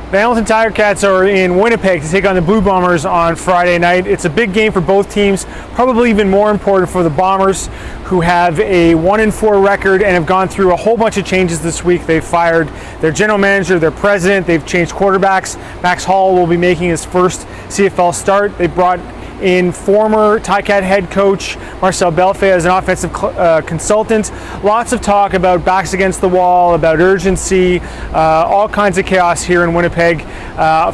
The Hamilton Ticats are in Winnipeg to take on the Blue Bombers on Friday night. It's a big game for both teams, probably even more important for the Bombers, who have a 1-4 record and have gone through a whole bunch of changes this week. They've fired their general manager, their president, they've changed quarterbacks. Max Hall will be making his first CFL start. They brought in former Ticat head coach Marcel Belfait as an offensive consultant. Lots of talk about backs against the wall, about urgency, all kinds of chaos here in Winnipeg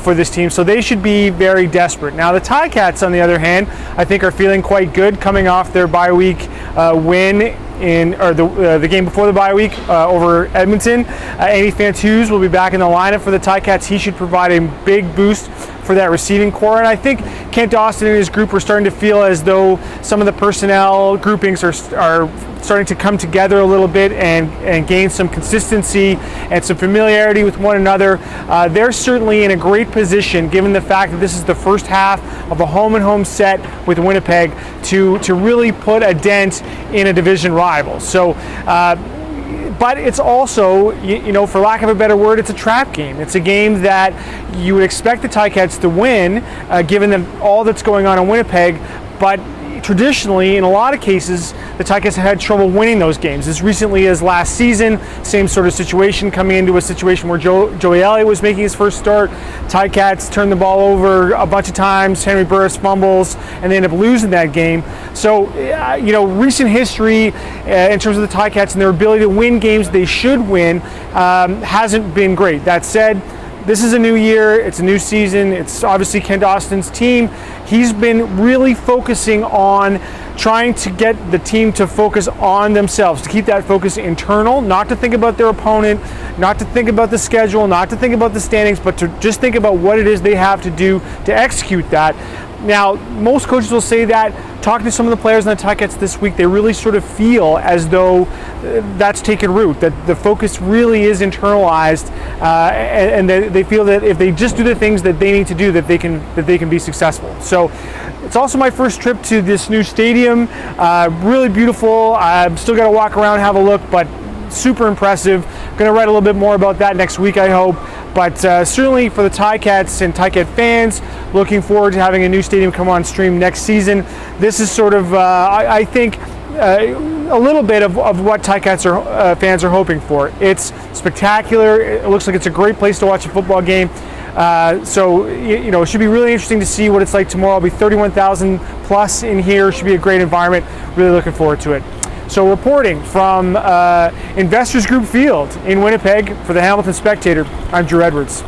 for this team. So they should be very desperate. Now the Ticats, on the other hand, I think are feeling quite good coming off their bye week win the game before the bye week over Edmonton. Andy Fanteuse will be back in the lineup for the Ticats. He should provide a big boost for that receiving core, and I think Kent Austin and his group are starting to feel as though some of the personnel groupings are starting to come together a little bit and gain some consistency and some familiarity with one another. They're certainly in a great position, given the fact that this is the first half of a home-and-home set with Winnipeg, to really put a dent in a division rival. So. But it's also, for lack of a better word, it's a trap game. It's a game that you would expect the Ticats to win, given all that's going on in Winnipeg. But traditionally, in a lot of cases, the Ticats have had trouble winning those games. As recently as last season, same sort of situation, coming into a situation where Joey Elliott was making his first start. Ticats turned the ball over a bunch of times. Henry Burris fumbles, and they end up losing that game. So, recent history in terms of the Ticats and their ability to win games they should win hasn't been great. That said, this is a new year, it's a new season, it's obviously Kent Austin's team. He's been really focusing on trying to get the team to focus on themselves, to keep that focus internal, not to think about their opponent, not to think about the schedule, not to think about the standings, but to just think about what it is they have to do to execute that. Now, most coaches will say that. Talking to some of the players on the Ticats this week, they really sort of feel as though that's taken root, that the focus really is internalized, and they feel that if they just do the things that they need to do, that they can be successful. So it's also my first trip to this new stadium. Really beautiful. I've still got to walk around, have a look, but super impressive. Going to write a little bit more about that next week, I hope. But certainly for the Ticats and Ticat fans, looking forward to having a new stadium come on stream next season. This is sort of, I think, a little bit of what Ticats fans are hoping for. It's spectacular. It looks like it's a great place to watch a football game. So it should be really interesting to see what it's like tomorrow. It'll be 31,000 plus in here. It should be a great environment. Really looking forward to it. So reporting from Investors Group Field in Winnipeg for the Hamilton Spectator, I'm Drew Edwards.